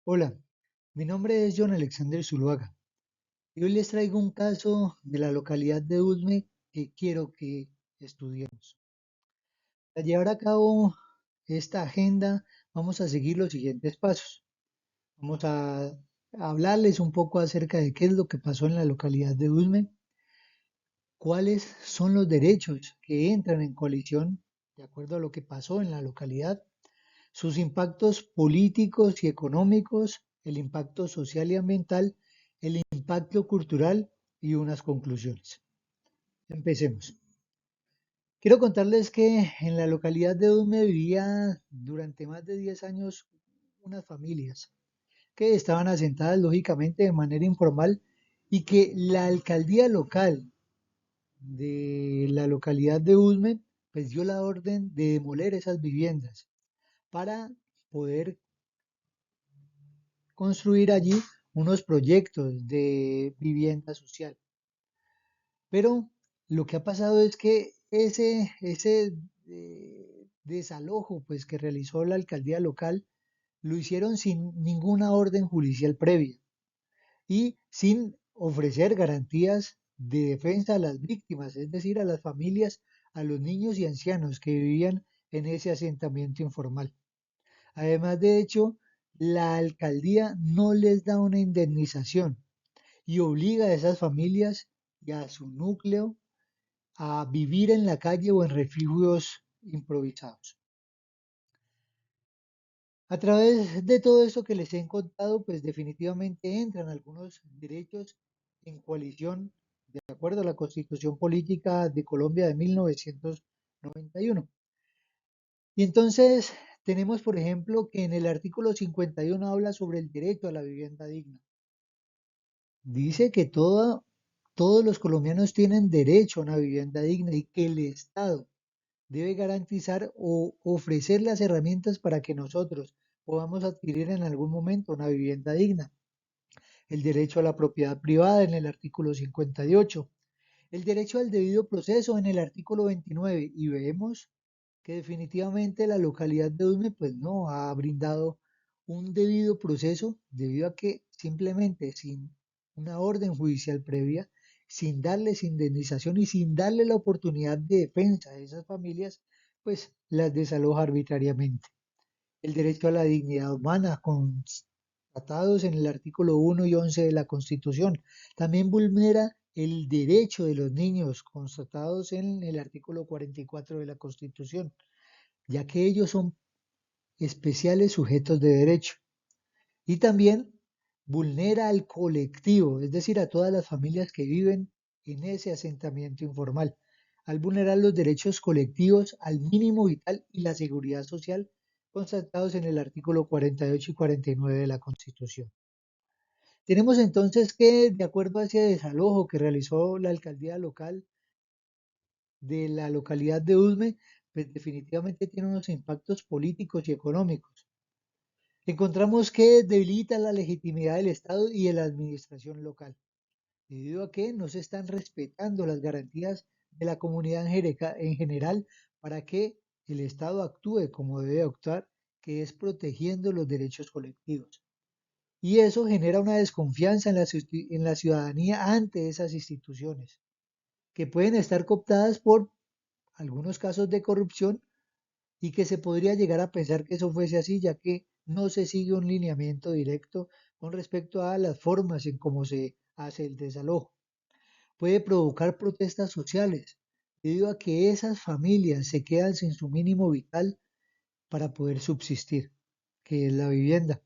Hola, mi nombre es John Alexander Zuluaga y hoy les traigo un caso de la localidad de Usme que quiero que estudiemos. Para llevar a cabo esta agenda vamos a seguir los siguientes pasos. Vamos a hablarles un poco acerca de qué es lo que pasó en la localidad de Usme, cuáles son los derechos que entran en colisión de acuerdo a lo que pasó en la localidad, sus impactos políticos y económicos, el impacto social y ambiental, el impacto cultural y unas conclusiones. Empecemos. Quiero contarles que en la localidad de Udme vivía durante más de 10 años unas familias que estaban asentadas lógicamente de manera informal y que la alcaldía local de la localidad de Udme pues dio la orden de demoler esas viviendas para poder construir allí unos proyectos de vivienda social. Pero lo que ha pasado es que ese desalojo pues, que realizó la alcaldía local lo hicieron sin ninguna orden judicial previa y sin ofrecer garantías de defensa a las víctimas, es decir, a las familias, a los niños y ancianos que vivían en ese asentamiento informal. Además, de hecho, la alcaldía no les da una indemnización y obliga a esas familias y a su núcleo a vivir en la calle o en refugios improvisados. A través de todo esto que les he contado, pues definitivamente entran algunos derechos en coalición de acuerdo a la Constitución Política de Colombia de 1991. Y entonces tenemos, por ejemplo, que en el artículo 51 habla sobre el derecho a la vivienda digna. Dice que todos los colombianos tienen derecho a una vivienda digna y que el Estado debe garantizar o ofrecer las herramientas para que nosotros podamos adquirir en algún momento una vivienda digna. El derecho a la propiedad privada en el artículo 58, el derecho al debido proceso en el artículo 29 y vemos que definitivamente la localidad de Usme pues no ha brindado un debido proceso debido a que simplemente sin una orden judicial previa, sin darles indemnización y sin darle la oportunidad de defensa a esas familias, pues las desaloja arbitrariamente. El derecho a la dignidad humana, constatados en el artículo 1 y 11 de la Constitución. También vulnera el derecho de los niños, constatados en el artículo 44 de la Constitución, ya que ellos son especiales sujetos de derecho. Y también vulnera al colectivo, es decir, a todas las familias que viven en ese asentamiento informal, al vulnerar los derechos colectivos al mínimo vital y la seguridad social constatados en el artículo 48 y 49 de la Constitución. Tenemos entonces que, de acuerdo a ese desalojo que realizó la alcaldía local de la localidad de Usme, pues definitivamente tiene unos impactos políticos y económicos. Encontramos que debilita la legitimidad del Estado y de la administración local, debido a que no se están respetando las garantías de la comunidad en general para que el Estado actúe como debe actuar, que es protegiendo los derechos colectivos. Y eso genera una desconfianza en la ciudadanía ante esas instituciones, que pueden estar cooptadas por algunos casos de corrupción y que se podría llegar a pensar que eso fuese así, ya que no se sigue un lineamiento directo con respecto a las formas en cómo se hace el desalojo. Puede provocar protestas sociales, debido a que esas familias se quedan sin su mínimo vital para poder subsistir, que es la vivienda.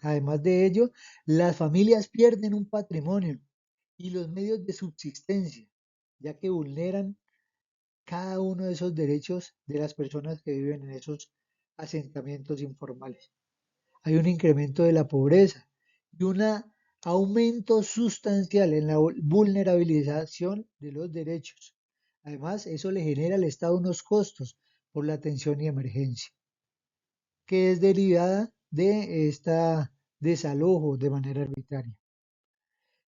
Además de ello, las familias pierden un patrimonio y los medios de subsistencia, ya que vulneran cada uno de esos derechos de las personas que viven en esos asentamientos informales. Hay un incremento de la pobreza y un aumento sustancial en la vulnerabilización de los derechos. Además, eso le genera al Estado unos costos por la atención y emergencia, que es derivada de este desalojo de manera arbitraria.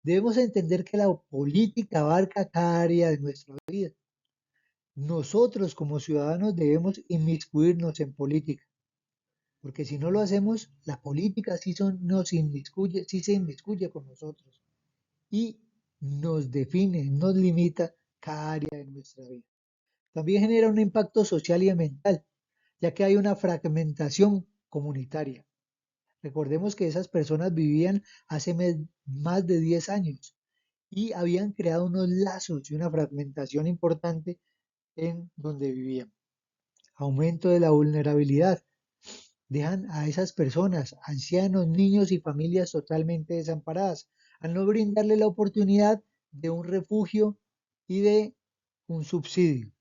Debemos entender que la política abarca cada área de nuestra vida. Nosotros como ciudadanos debemos inmiscuirnos en política. porque si no lo hacemos, la política sí se inmiscuye con nosotros y nos define, nos limita cada área de nuestra vida. También genera un impacto social y mental, ya que hay una fragmentación comunitaria. Recordemos que esas personas vivían hace más de 10 años y habían creado unos lazos y una fragmentación importante en donde vivían. Aumento de la vulnerabilidad. Dejan a esas personas, ancianos, niños y familias totalmente desamparadas, al no brindarle la oportunidad de un refugio y de un subsidio.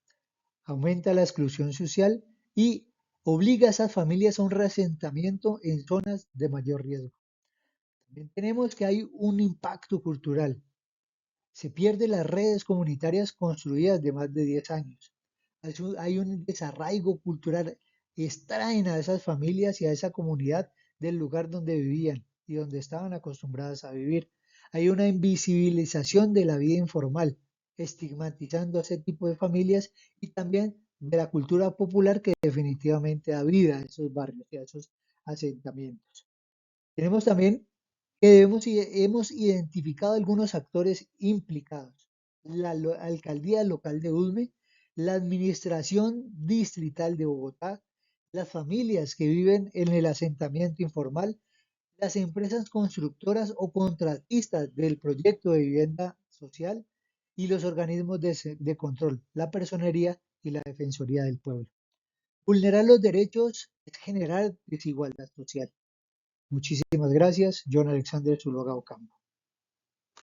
Aumenta la exclusión social y obliga a esas familias a un reasentamiento en zonas de mayor riesgo. También tenemos que hay un impacto cultural. Se pierden las redes comunitarias construidas de más de 10 años. Hay un desarraigo cultural. Extraen a esas familias y a esa comunidad del lugar donde vivían y donde estaban acostumbradas a vivir. Hay una invisibilización de la vida informal, estigmatizando a ese tipo de familias y también de la cultura popular que definitivamente da vida a esos barrios y a esos asentamientos. Tenemos también que hemos identificado algunos actores implicados. La alcaldía local de Udme, la administración distrital de Bogotá, las familias que viven en el asentamiento informal, las empresas constructoras o contratistas del proyecto de vivienda social y los organismos de control, la personería y la defensoría del pueblo. Vulnerar los derechos es generar desigualdad social. Muchísimas gracias, John Alexander Zuluaga Ocampo.